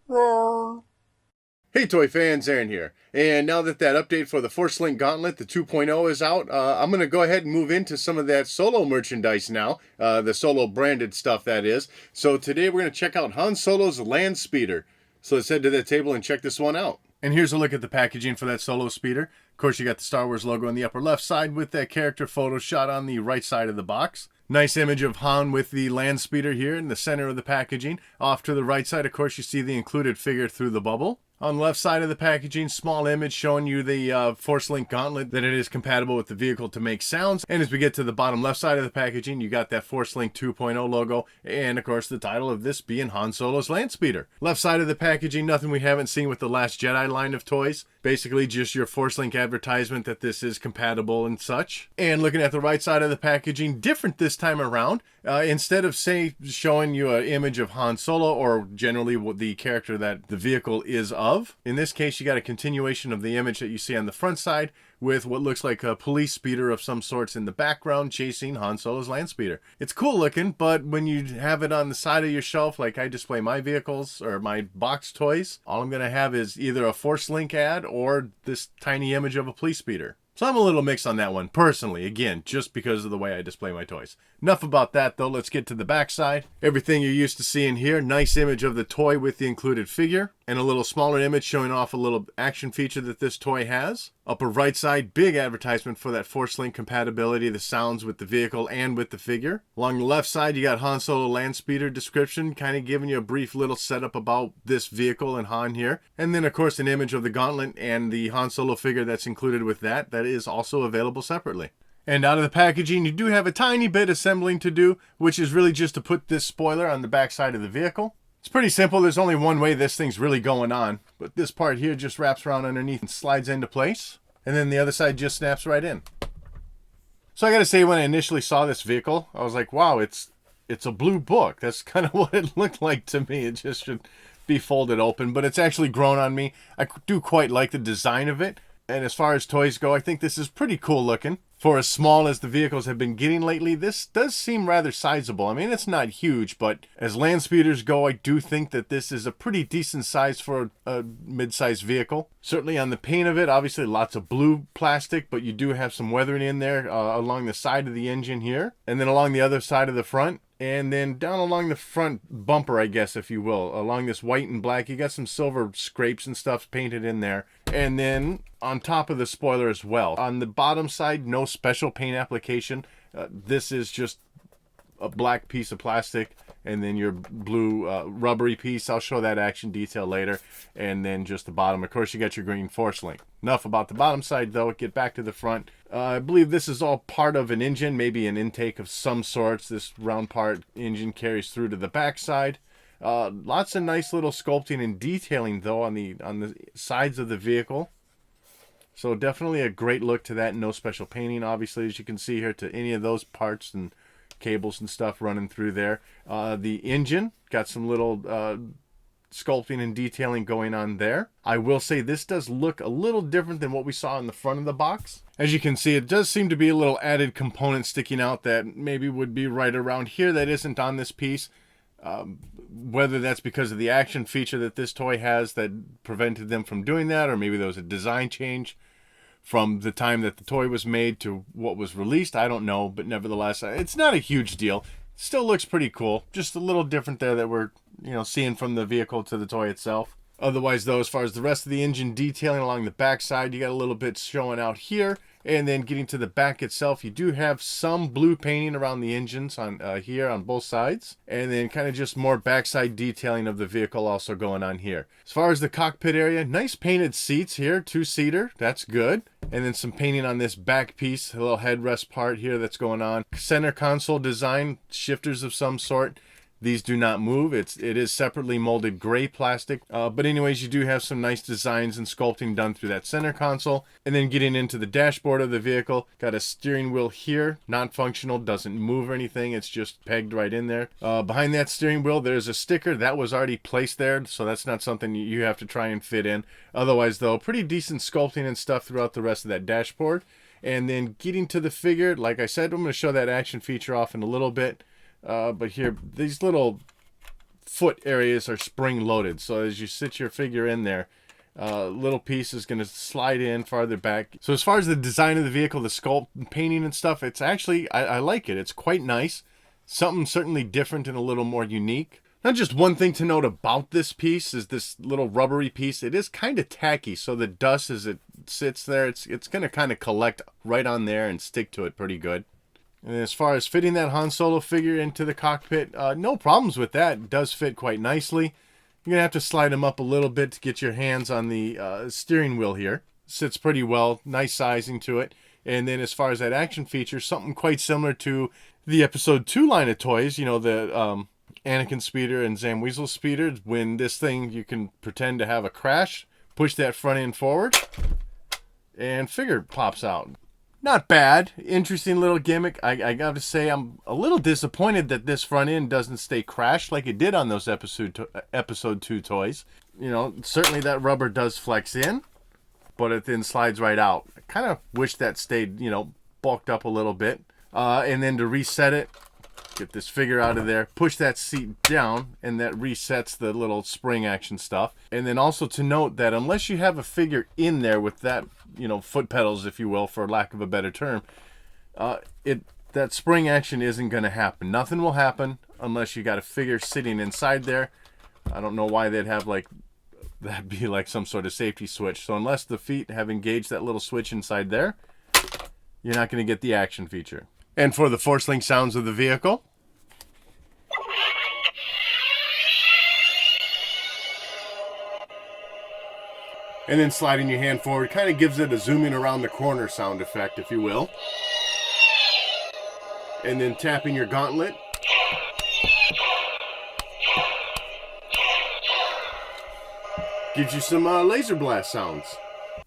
Well, Hey toy fans, Aaron here. And now that update for the Force Link Gauntlet, the 2.0 is out, I'm going to go ahead and move into some of that Solo merchandise now, the Solo branded stuff that is. So today we're going to check out Han Solo's Landspeeder. So let's head to the table and check this one out. And here's a look at the packaging for that Solo speeder. Of course, you got the Star Wars logo on the upper left side with that character photo shot on the right side of the box. Nice image of Han with the Landspeeder here in the center of the packaging. Off to the right side, of course, you see the included figure through the bubble. On the left side of the packaging, small image showing you the Force Link Gauntlet, that it is compatible with the vehicle to make sounds. And as we get to the bottom left side of the packaging, you got that Force Link 2.0 logo, and of course the title of this being Han Solo's Landspeeder. Left side of the packaging, nothing we haven't seen with the Last Jedi line of toys. Basically just your Force Link advertisement that this is compatible and such. And looking at the right side of the packaging, different this time around. Instead of showing you an image of Han Solo, or generally the character that the vehicle is of, in this case you got a continuation of the image that you see on the front side with what looks like a police speeder of some sorts in the background chasing Han Solo's Landspeeder. It's cool looking, but when you have it on the side of your shelf like I display my vehicles or my box toys, all I'm going to have is either a Force Link ad or this tiny image of a police speeder. So I'm a little mixed on that one, personally, again, just because of the way I display my toys. Enough about that, though. Let's get to the back side. Everything you're used to seeing here. Nice image of the toy with the included figure. And a little smaller image showing off a little action feature that this toy has. Upper right side, big advertisement for that Force Link compatibility, the sounds with the vehicle and with the figure. Along the left side, you got Han Solo Landspeeder description, kind of giving you a brief little setup about this vehicle and Han here. And then, of course, an image of the gauntlet and the Han Solo figure that's included with that is also available separately. And out of the packaging, you do have a tiny bit assembling to do, which is really just to put this spoiler on the back side of the vehicle. It's pretty simple. There's only one way this thing's really going on, but this part here just wraps around underneath and slides into place, and then the other side just snaps right in. So I gotta say, when I initially saw this vehicle, I was like, wow, it's a blue book. That's kind of what it looked like to me. It just should be folded open, but it's actually grown on me. I do quite like the design of it. And as far as toys go, I think this is pretty cool looking. For as small as the vehicles have been getting lately, this does seem rather sizable. I mean, it's not huge, but as land speeders go, I do think that this is a pretty decent size for a mid-sized vehicle. Certainly on the paint of it, obviously lots of blue plastic, but you do have some weathering in there along the side of the engine here. And then along the other side of the front. And then down along the front bumper, I guess, if you will, along this white and black, you got some silver scrapes and stuff painted in there. And then on top of the spoiler as well. On the bottom side, no special paint application. This is just a black piece of plastic and then your blue rubbery piece. I'll show that action detail later. And then just the bottom. Of course, you got your green Force Link. Enough about the bottom side, though. Get back to the front. I believe this is all part of an engine, maybe an intake of some sorts. This round part engine carries through to the back side. Lots of nice little sculpting and detailing, though, on the sides of the vehicle. So definitely a great look to that. No special painting, obviously, as you can see here, to any of those parts and cables and stuff running through there. The engine got some little sculpting and detailing going on there. I will say this does look a little different than what we saw in the front of the box. As you can see, it does seem to be a little added component sticking out that maybe would be right around here that isn't on this piece. Whether that's because of the action feature that this toy has that prevented them from doing that, or maybe there was a design change from the time that the toy was made to what was released, I don't know, but nevertheless, it's not a huge deal. Still looks pretty cool. Just a little different there that we're, seeing from the vehicle to the toy itself. Otherwise, though, as far as the rest of the engine detailing along the back side, you got a little bit showing out here. And then getting to the back itself, you do have some blue painting around the engines on here on both sides. And then kind of just more backside detailing of the vehicle also going on here. As far as the cockpit area, nice painted seats here, two-seater. That's good. And then some painting on this back piece, a little headrest part here that's going on. Center console design, shifters of some sort. These do not move. It is separately molded gray plastic. But anyways, you do have some nice designs and sculpting done through that center console. And then getting into the dashboard of the vehicle, got a steering wheel here, non-functional, doesn't move or anything. It's just pegged right in there. Behind that steering wheel, there's a sticker that was already placed there, so that's not something you have to try and fit in. Otherwise, though, pretty decent sculpting and stuff throughout the rest of that dashboard. And then getting to the figure, like I said, I'm going to show that action feature off in a little bit. But here, these little foot areas are spring loaded. So as you sit your figure in there, little piece is going to slide in farther back. So as far as the design of the vehicle, the sculpt and painting and stuff, it's actually, I like it. It's quite nice. Something certainly different and a little more unique. Now, just one thing to note about this piece is this little rubbery piece. It is kind of tacky, so the dust as it sits there, it's going to kind of collect right on there and stick to it pretty good. And as far as fitting that Han Solo figure into the cockpit, no problems with that. It does fit quite nicely. You're going to have to slide him up a little bit to get your hands on the steering wheel here. Sits pretty well, nice sizing to it. And then as far as that action feature, something quite similar to the Episode 2 line of toys, you know, the Anakin Speeder and Zam Weasel Speeder. When this thing, you can pretend to have a crash, push that front end forward, and figure pops out. Not bad. Interesting little gimmick. I got to say, I'm a little disappointed that this front end doesn't stay crashed like it did on those Episode 2 toys. You know, certainly that rubber does flex in, but it then slides right out. I kind of wish that stayed, you know, bulked up a little bit. And then to reset it, get this figure out of there, push that seat down, and that resets the little spring action stuff. And then also to note that unless you have a figure in there with that, you know, foot pedals, if you will, for lack of a better term, that spring action isn't going to happen. Nothing will happen unless you got a figure sitting inside there. I don't know why they'd have like that be like some sort of safety switch. So unless the feet have engaged that little switch inside there, you're not going to get the action feature. And for the Force Link sounds of the vehicle, and then sliding your hand forward kind of gives it a zooming around the corner sound effect, if you will. And then tapping your gauntlet. Gives you some laser blast sounds.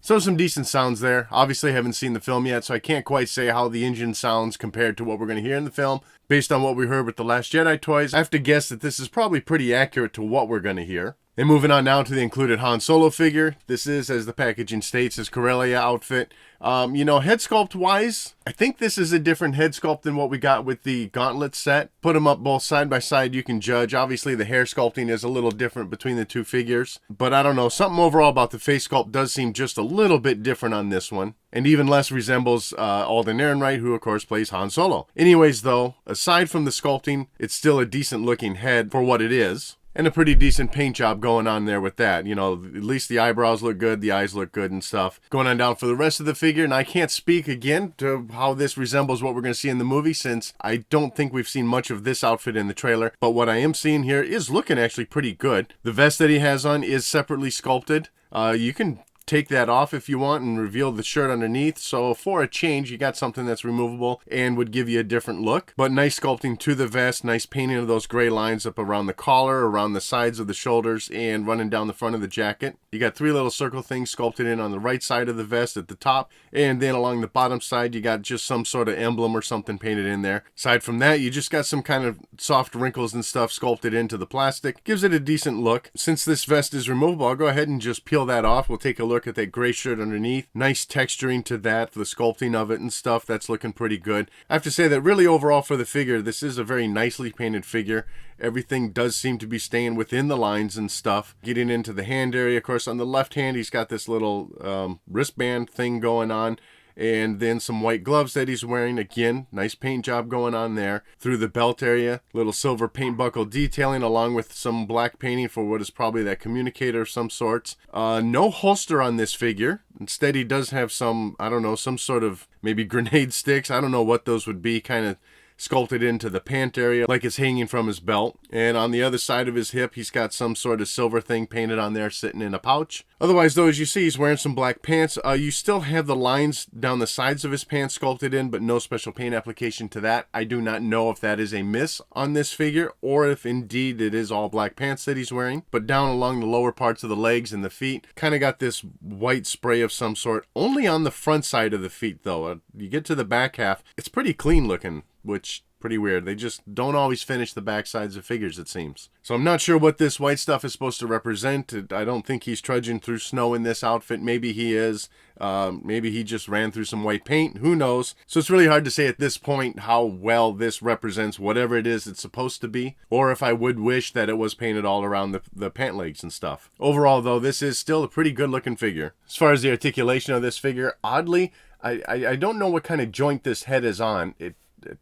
So some decent sounds there. Obviously, I haven't seen the film yet, so I can't quite say how the engine sounds compared to what we're going to hear in the film. Based on what we heard with the Last Jedi toys, I have to guess that this is probably pretty accurate to what we're going to hear. And moving on now to the included Han Solo figure. This is, as the packaging states, his Corellia outfit. You know, head sculpt-wise, I think this is a different head sculpt than what we got with the Gauntlet set. Put them up both side by side, you can judge. Obviously, the hair sculpting is a little different between the two figures. But I don't know, something overall about the face sculpt does seem just a little bit different on this one. And even less resembles Alden Ehrenreich, who of course plays Han Solo. Anyways, though, aside from the sculpting, it's still a decent-looking head for what it is. And a pretty decent paint job going on there with that. You know, at least the eyebrows look good, the eyes look good and stuff. Going on down for the rest of the figure, and I can't speak again to how this resembles what we're going to see in the movie, since I don't think we've seen much of this outfit in the trailer. But what I am seeing here is looking actually pretty good. The vest that he has on is separately sculpted. You can take that off if you want and reveal the shirt underneath. So for a change, you got something that's removable and would give you a different look. But nice sculpting to the vest, nice painting of those gray lines up around the collar, around the sides of the shoulders, and running down the front of the jacket. You got three little circle things sculpted in on the right side of the vest at the top, and then along the bottom side, you got just some sort of emblem or something painted in there. Aside from that, you just got some kind of soft wrinkles and stuff sculpted into the plastic. Gives it a decent look. Since this vest is removable, I'll go ahead and just peel that off. We'll take a look at that gray shirt underneath. Nice texturing to that, the sculpting of it and stuff. That's looking pretty good. I have to say that really overall for the figure, this is a very nicely painted figure. Everything does seem to be staying within the lines and stuff. Getting into the hand area, of course, on the left hand, he's got this little wristband thing going on. And then some white gloves that he's wearing. Again, nice paint job going on there. Through the belt area, little silver paint buckle detailing along with some black painting for what is probably that communicator of some sorts. No holster on this figure. Instead, he does have some, I don't know, some sort of maybe grenade sticks. I don't know what those would be, kind of sculpted into the pant area like it's hanging from his belt. And on the other side of his hip, he's got some sort of silver thing painted on there sitting in a pouch. Otherwise, though, as you see, he's wearing some black pants. You still have the lines down the sides of his pants sculpted in, but no special paint application to that. I do not know if that is a miss on this figure or if indeed it is all black pants that he's wearing. But down along the lower parts of the legs and the feet, kind of got this white spray of some sort. Only on the front side of the feet, though. You get to the back half, it's pretty clean looking, which Pretty weird. They just don't always finish the backsides of figures, it seems. So I'm not sure what this white stuff is supposed to represent. I don't think he's trudging through snow in this outfit. Maybe he is. Maybe he just ran through some white paint. Who knows? So it's really hard to say at this point how well this represents whatever it is it's supposed to be, or if I would wish that it was painted all around the pant legs and stuff. Overall, though, this is still a pretty good looking figure. As far as the articulation of this figure, oddly, I don't know what kind of joint this head is on.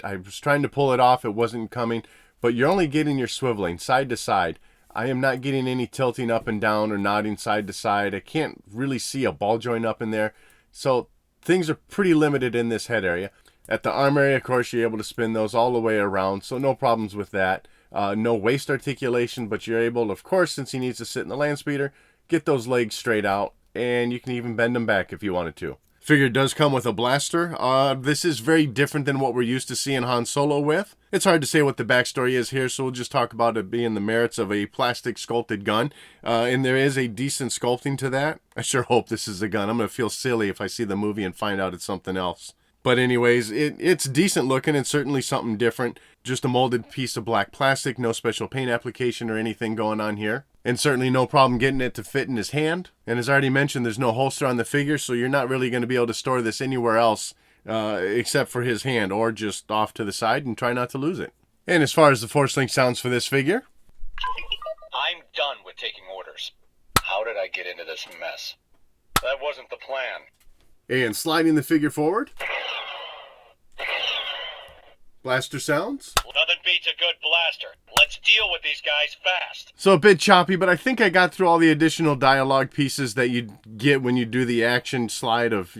I was trying to pull it off. It wasn't coming, but you're only getting your swiveling side to side. I am not getting any tilting up and down or nodding side to side. I can't really see a ball joint up in there. So things are pretty limited in this head area. At the arm area, of course, you're able to spin those all the way around, so no problems with that. No waist articulation, but you're able, of course, since he needs to sit in the Landspeeder, get those legs straight out, and you can even bend them back if you wanted to. Figure does come with a blaster. This is very different than what we're used to seeing Han Solo with. It's hard to say what the backstory is here, so we'll just talk about it being the merits of a plastic sculpted gun. And there is a decent sculpting to that. I sure hope this is a gun. I'm going to feel silly if I see the movie and find out it's something else. But anyways, it's decent looking and certainly something different. Just a molded piece of black plastic, no special paint application or anything going on here. And certainly no problem getting it to fit in his hand. And as already mentioned, there's no holster on the figure, so you're not really going to be able to store this anywhere else except for his hand, or just off to the side and try not to lose it. And as far as the Force Link sounds for this figure, I'm done with taking orders. How did I get into this mess? That wasn't the plan. And sliding the figure forward, blaster sounds. Nothing beats a good blaster. Let's deal with these guys fast. So a bit choppy, but I think I got through all the additional dialogue pieces that you get when you do the action slide of,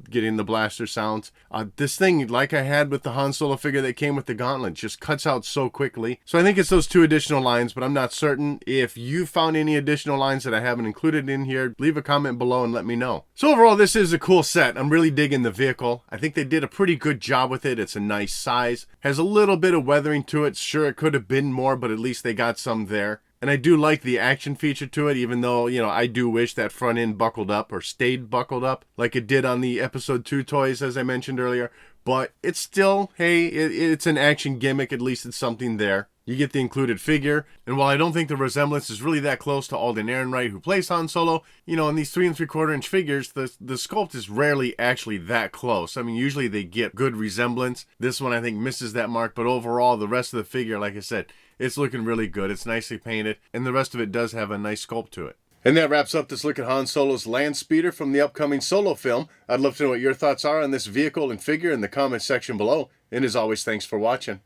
getting the blaster sounds. This thing, like I had with the Han Solo figure that came with the gauntlet, just cuts out so quickly. So I think it's those two additional lines, but I'm not certain. If you found any additional lines that I haven't included in here, leave a comment below and let me know. So overall, this is a cool set. I'm really digging the vehicle. I think they did a pretty good job with it. It's a nice size. Has a little bit of weathering to it. Sure, it could have been more, but at least they got some there. And I do like the action feature to it, even though, I do wish that front end buckled up or stayed buckled up like it did on the Episode 2 toys, as I mentioned earlier. But it's still, hey, it's an action gimmick. At least it's something there. You get the included figure. And while I don't think the resemblance is really that close to Alden Ehrenreich, who plays Han Solo, in these 3 3/4 inch figures, the sculpt is rarely actually that close. I mean, usually they get good resemblance. This one, I think, misses that mark. But overall, the rest of the figure, like I said, it's looking really good. It's nicely painted. And the rest of it does have a nice sculpt to it. And that wraps up this look at Han Solo's Landspeeder from the upcoming Solo film. I'd love to know what your thoughts are on this vehicle and figure in the comments section below. And as always, thanks for watching.